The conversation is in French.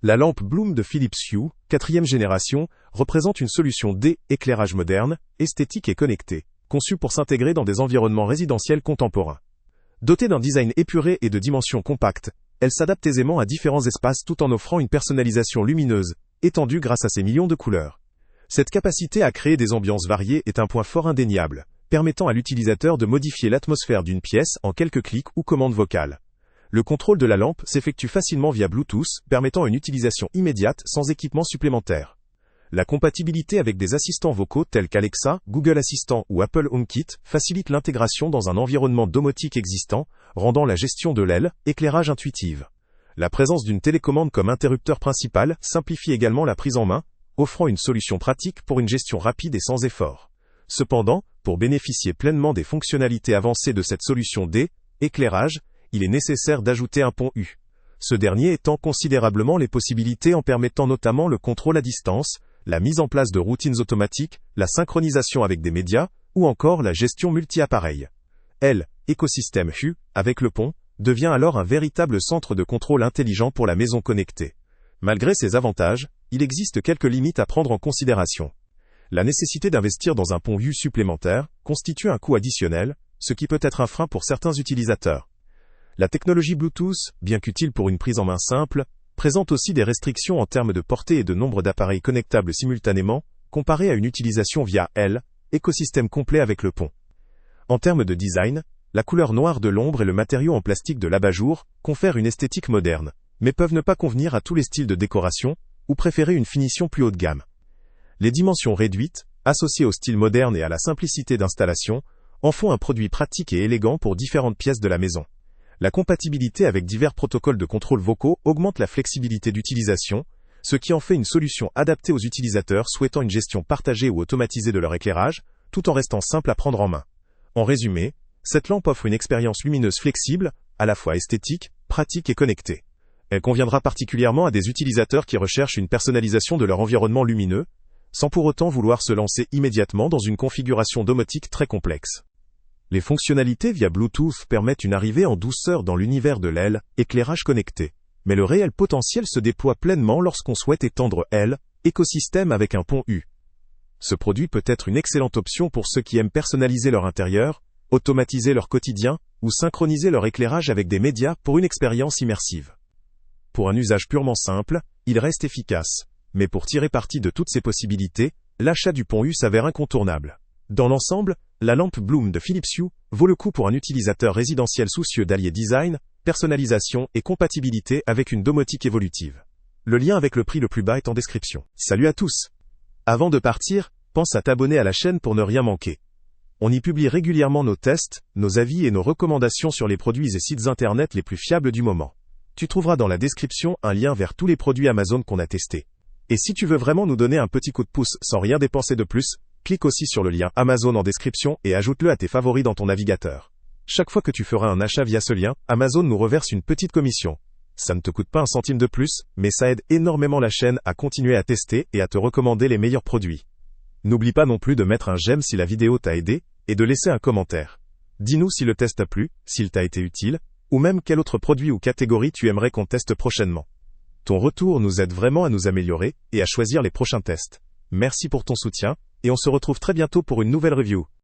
La lampe Bloom de Philips Hue, 4e génération, représente une solution d'éclairage moderne, esthétique et connecté, conçue pour s'intégrer dans des environnements résidentiels contemporains. Dotée d'un design épuré et de dimensions compactes, elle s'adapte aisément à différents espaces tout en offrant une personnalisation lumineuse, étendue grâce à ses millions de couleurs. Cette capacité à créer des ambiances variées est un point fort indéniable, permettant à l'utilisateur de modifier l'atmosphère d'une pièce en quelques clics ou commandes vocales. Le contrôle de la lampe s'effectue facilement via Bluetooth, permettant une utilisation immédiate sans équipement supplémentaire. La compatibilité avec des assistants vocaux tels qu'Alexa, Google Assistant ou Apple HomeKit facilite l'intégration dans un environnement domotique existant, rendant la gestion de l'éclairage intuitive. La présence d'une télécommande comme interrupteur principal simplifie également la prise en main, offrant une solution pratique pour une gestion rapide et sans effort. Cependant, pour bénéficier pleinement des fonctionnalités avancées de cette solution d'éclairage, il est nécessaire d'ajouter un pont U. Ce dernier étend considérablement les possibilités en permettant notamment le contrôle à distance, la mise en place de routines automatiques, la synchronisation avec des médias, ou encore la gestion multi-appareils. L'écosystème Hue, avec le pont, devient alors un véritable centre de contrôle intelligent pour la maison connectée. Malgré ces avantages, il existe quelques limites à prendre en considération. La nécessité d'investir dans un pont Hue supplémentaire constitue un coût additionnel, ce qui peut être un frein pour certains utilisateurs. La technologie Bluetooth, bien qu'utile pour une prise en main simple, présente aussi des restrictions en termes de portée et de nombre d'appareils connectables simultanément, comparé à une utilisation via l'écosystème complet avec le pont. En termes de design, la couleur noire de l'ombre et le matériau en plastique de l'abat-jour confèrent une esthétique moderne, mais peuvent ne pas convenir à tous les styles de décoration, ou préférer une finition plus haut de gamme. Les dimensions réduites, associées au style moderne et à la simplicité d'installation, en font un produit pratique et élégant pour différentes pièces de la maison. La compatibilité avec divers protocoles de contrôle vocaux augmente la flexibilité d'utilisation, ce qui en fait une solution adaptée aux utilisateurs souhaitant une gestion partagée ou automatisée de leur éclairage, tout en restant simple à prendre en main. En résumé, cette lampe offre une expérience lumineuse flexible, à la fois esthétique, pratique et connectée. Elle conviendra particulièrement à des utilisateurs qui recherchent une personnalisation de leur environnement lumineux, sans pour autant vouloir se lancer immédiatement dans une configuration domotique très complexe. Les fonctionnalités via Bluetooth permettent une arrivée en douceur dans l'univers de l'éclairage connecté. Mais le réel potentiel se déploie pleinement lorsqu'on souhaite étendre l'écosystème avec un pont U. Ce produit peut être une excellente option pour ceux qui aiment personnaliser leur intérieur, automatiser leur quotidien, ou synchroniser leur éclairage avec des médias pour une expérience immersive. Pour un usage purement simple, il reste efficace. Mais pour tirer parti de toutes ces possibilités, l'achat du pont U s'avère incontournable. Dans l'ensemble, la lampe Bloom de Philips Hue vaut le coup pour un utilisateur résidentiel soucieux d'allier design, personnalisation et compatibilité avec une domotique évolutive. Le lien avec le prix le plus bas est en description. Salut à tous! Avant de partir, pense à t'abonner à la chaîne pour ne rien manquer. On y publie régulièrement nos tests, nos avis et nos recommandations sur les produits et sites internet les plus fiables du moment. Tu trouveras dans la description un lien vers tous les produits Amazon qu'on a testés. Et si tu veux vraiment nous donner un petit coup de pouce sans rien dépenser de plus, clique aussi sur le lien Amazon en description et ajoute-le à tes favoris dans ton navigateur. Chaque fois que tu feras un achat via ce lien, Amazon nous reverse une petite commission. Ça ne te coûte pas un centime de plus, mais ça aide énormément la chaîne à continuer à tester et à te recommander les meilleurs produits. N'oublie pas non plus de mettre un j'aime si la vidéo t'a aidé, et de laisser un commentaire. Dis-nous si le test t'a plu, s'il t'a été utile, ou même quel autre produit ou catégorie tu aimerais qu'on teste prochainement. Ton retour nous aide vraiment à nous améliorer et à choisir les prochains tests. Merci pour ton soutien, et on se retrouve très bientôt pour une nouvelle review.